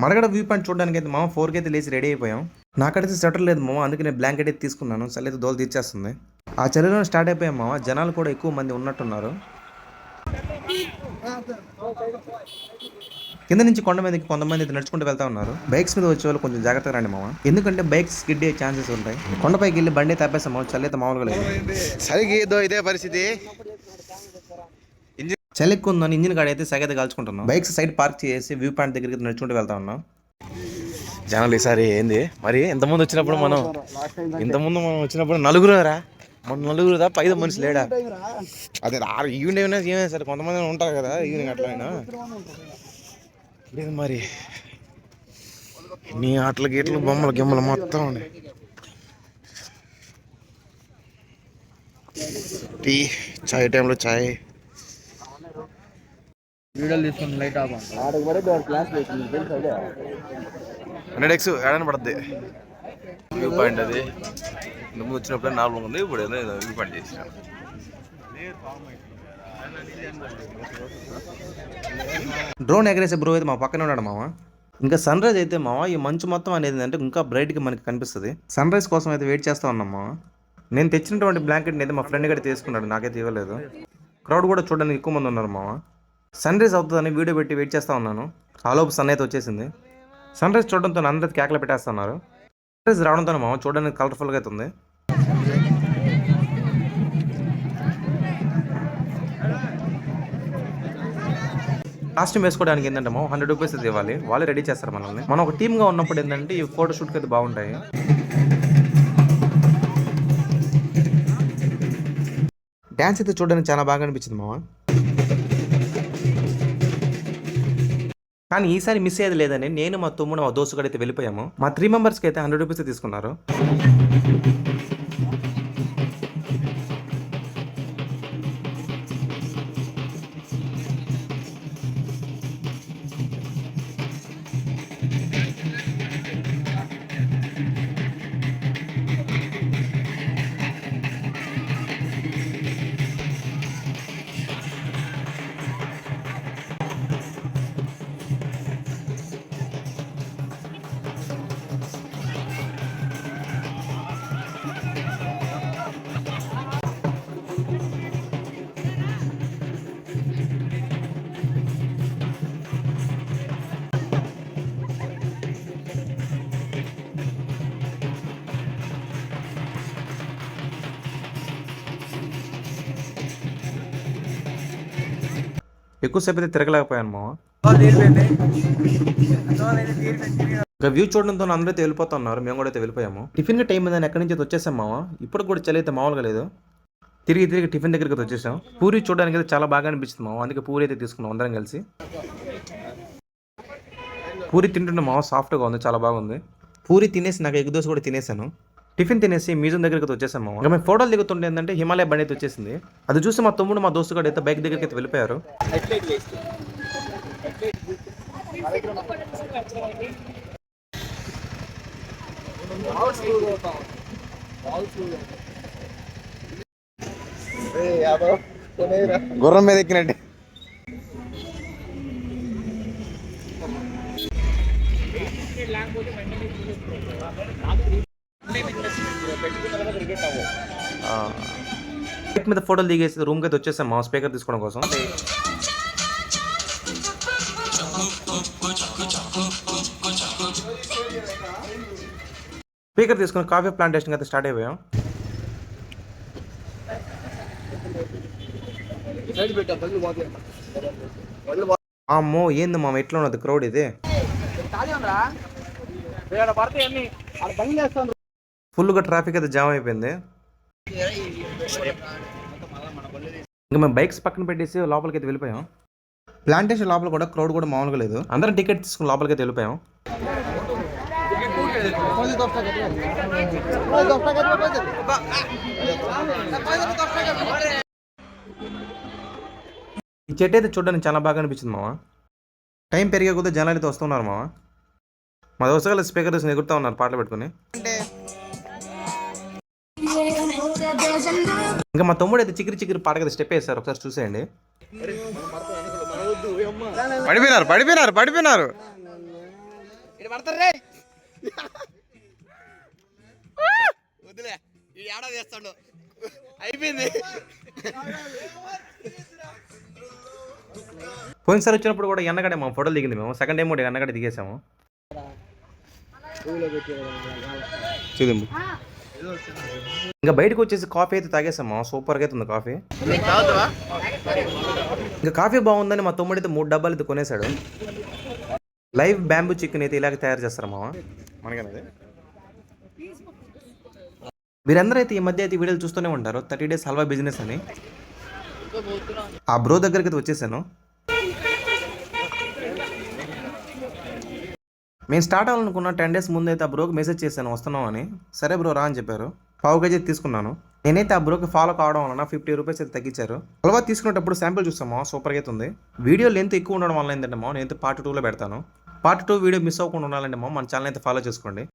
మరగడ view point చూడడానికి అయితే మామ 4కి అయితే లేచి రెడీ అయిపోయాం. నాకైతే స్వెటర్ లేదు మామ, అందుకే నేను బ్లాంకెట్ అయితే తీసుకున్నాను. చలి అయితే దోలు తీర్చేస్తుంది. ఆ చలిలో స్టార్ట్ అయిపోయాం మామ. జనాలు కూడా ఎక్కువ మంది ఉన్నట్టున్నారు. కింద నుంచి కొండ మీదకి కొంతమంది అయితే నడుచుకుంటూ వెళ్తా ఉన్నారు. బైక్స్ మీద వచ్చే వాళ్ళు కొంచెం జాగ్రత్తగా రండి మామ, ఎందుకంటే బైక్స్ స్కిడ్ అయ్యే ఛాన్సెస్ ఉంటాయి. కొండపైకి వెళ్ళి బండి తప్పేస్తాం మామ. చలి అయితే మామూలుగా లేదు. ఇదే పరిస్థితి. చలి ఎక్కువ ఉందని ఇంజిన్ గాడి అయితే సగైతే కాల్చుకుంటున్నాం. బైక్స్ సైడ్ పార్క్ చేసి వ్యూ పాయింట్ దగ్గరికి నడుచుకుంటూ వెళ్తా ఉన్నాం. జనాలు ఈసారి ఏంది మరి, ఇంతకుముందు వచ్చినప్పుడు నలుగురురా, మన నలుగురు తప్ప 5 మనిషి లేడా? అదే ఈవినింగ్ ఏమైనా సరే కొంతమంది ఉంటారు కదా ఈవినింగ్ అట్లా అయినా లేదు మరి. నీ ఆటలు గీటలు బొమ్మలు గిమ్మలు మొత్తం ఉన్నాయి. టీ చాయ్ టైంలో చాయ్. లైట్ 100x ఏడని పడుద్ది. వ్యూ పాయింట్ అది ముందు వచ్చినప్పుడు నార్మల్గా ఉంది, ఇప్పుడు వ్యూ పాయింట్ చేసినాం. డ్రోన్ ఎగరేసే బ్రో అయితే మా పక్కనే ఉన్నాడు మామ. ఇంకా సన్ రైజ్ అయితే మామ ఈ మంచు మొత్తం అనేది అంటే ఇంకా బ్రైట్గా మనకి కనిపిస్తుంది. సన్ రైజ్ కోసం అయితే వెయిట్ చేస్తూ ఉన్నాం మామ. నేను తెచ్చినటువంటి బ్లాంకెట్ని అయితే మా ఫ్రెండ్ గడి తీసుకున్నాడు, నాకైతే ఇవ్వలేదు. క్రౌడ్ కూడా చూడడానికి ఎక్కువ మంది ఉన్నారు మామ. సన్ రైజ్ అవుతుందని వీడియో పెట్టి వెయిట్ చేస్తూ ఉన్నాను. ఆలోపు సన్ అయితే వచ్చేసింది. సన్ రైజ్ చూడడంతో అందరూ కేకలు పెట్టేస్తున్నారు. సన్ రైజ్ రావడంతో మామ చూడడానికి కలర్ఫుల్గా అవుతుంది. కాస్ట్యూమ్ వేసుకోవడానికి ఏంటంటే మనం 100 రూపీస్ అయితే ఇవ్వాలి, వాళ్ళే రెడీ చేస్తారు మనల్ని. మనం ఒక టీమ్గా ఉన్నప్పుడు ఏంటంటే ఈ ఫోటో షూట్కి అయితే బాగుంటాయి. డ్యాన్స్ అయితే చూడడానికి చాలా బాగా అనిపించింది మామ. కానీ ఈసారి మిస్ అయ్యేది లేదని నేను మా తమ్ముడు మా దోస్తు కూడా అయితే వెళ్ళిపోయాము. మా 3 మెంబర్స్కి అయితే 100 రూపీస్ తీసుకున్నారు. ఎక్కువసేపు అయితే తిరగలేకపోయాను మామ. ఇంకా వ్యూ చూడడంతో అందరైతే వెళ్ళిపోతున్నారు, మేము కూడా అయితే వెళ్ళిపోయాము. టిఫిన్ టైం ఉందని ఎక్కడి నుంచి వచ్చేసాం మామ. ఇప్పుడు కూడా చలి అయితే మామూలుగా లేదు. తిరిగి టిఫిన్ దగ్గరికి వచ్చేసాం. పూరి చూడడానికి అయితే చాలా బాగా అనిపిస్తుంది మామ, అందుకే పూరి అయితే తీసుకున్నాం అందరం కలిసి. పూరి తింటుంటే మామ సాఫ్ట్గా ఉంది, చాలా బాగుంది. పూరి తినేసి నాకు ఎగ్ దోశ కూడా తినేసాను. టిఫిన్ తినేసి మ్యూజియం దగ్గరికి వచ్చేసాం మామ. ఇంకా మేము ఫోటోలు దిగుతుంటే ఏంటంటే హిమాలయ బండి అయితే వచ్చేసింది. అది చూసి మా తమ్ముడు మా దోస్తు కూడా అయితే బైక్ దగ్గరికి అయితే వెళ్ళిపోయారు. గుర్రం మీద ఎక్కినట్టు బైక్ మీద ఫోటోలు దిగేసి రూమ్కి అయితే వచ్చేసాం మా స్పీకర్ తీసుకోవడం కోసం. స్పీకర్ తీసుకుని కాఫీ ప్లాంటేషన్ అయితే స్టార్ట్ అయిపోయాం. అమ్మో ఏంది మామ ఎట్లా ఉన్నది క్రౌడ్ ఇది. ఫుల్గా ట్రాఫిక్ అయితే జామ్ అయిపోయింది. ఇంకా మేము బైక్స్ పక్కన పెట్టేసి లోపలికి అయితే వెళ్ళిపోయాం. ప్లాంటేషన్ లోపల కూడా క్రౌడ్ కూడా మామూలుగా లేదు. అందరం టికెట్ తీసుకుని లోపలికి అయితే వెళ్ళిపోయాం. ఈ చెట్టు అయితే చూడడానికి చాలా బాగా అనిపించింది మామ. టైం పెరిగే కొద్దీ జనాలు అయితే వస్తున్నారు మామ. మా దోస్తగాళ్ళు స్పీకర్ తీసుకుని ఎగురుతా ఉన్నారు పాటలు పెట్టుకుని. ఇంకా మా తమ్ముడు అయితే చికిరి పాట కదా స్టెప్ వేస్తారు, ఒకసారి చూసేయండి. పడిపోయినారు వదిలే ఈ ఏడాది చేస్తాడు అయిపోయింది. పోయినసారి వచ్చినప్పుడు కూడా ఎన్నగడే మా ఫోటోలు దిగింది మేము. సెకండ్ టైం కూడా ఎన్నగడే దిగేసాము. చూద్దాం. ఇంకా బయటకు వచ్చేసి కాఫీ అయితే తాగేసాము. సూపర్గా అయితే ఉంది కాఫీ. ఇంకా కాఫీ బాగుందని మా తమ్ముడు అయితే 3 డబ్బాలు అయితే కొనేసాడు. లైవ్ బ్యాంబూ చికెన్ అయితే ఇలాగ తయారు చేస్తారు మామ. మనకనేది మీరందరూ అయితే ఈ మధ్య అయితే వీడియోలు చూస్తూనే ఉంటారు 30 days హల్వా బిజినెస్ అని. ఆ బ్రో దగ్గరికి అయితే వచ్చేసాను. మేము స్టార్ట్ అవ్వాలనుకున్న 10 days ముందు అయితే ఆ బ్రోకి మెసేజ్ చేశాను వస్తున్నాం అని. సరే బ్రో రా అని చెప్పారు. పావు కేజీ తీసుకున్నాను. నేనైతే ఆ బ్రోకి ఫాలో కావడం వలన 50 రూపీస్ అయితే తగ్గించారు. హల్వా తీసుకునేటప్పుడు శాంపిల్ చూస్తామో సూపర్గా అయితే ఉంది. వీడియో లెంత్ ఎక్కువ ఉండడం వల్ల ఏంటంటే నేనైతే పార్ట్ 2లో పెడతాను. పార్ట్ 2 వీడియో మిస్ అవ్వకుండా ఉండాలంటే మన ఛానల్ అయితే ఫాలో చేసుకోండి.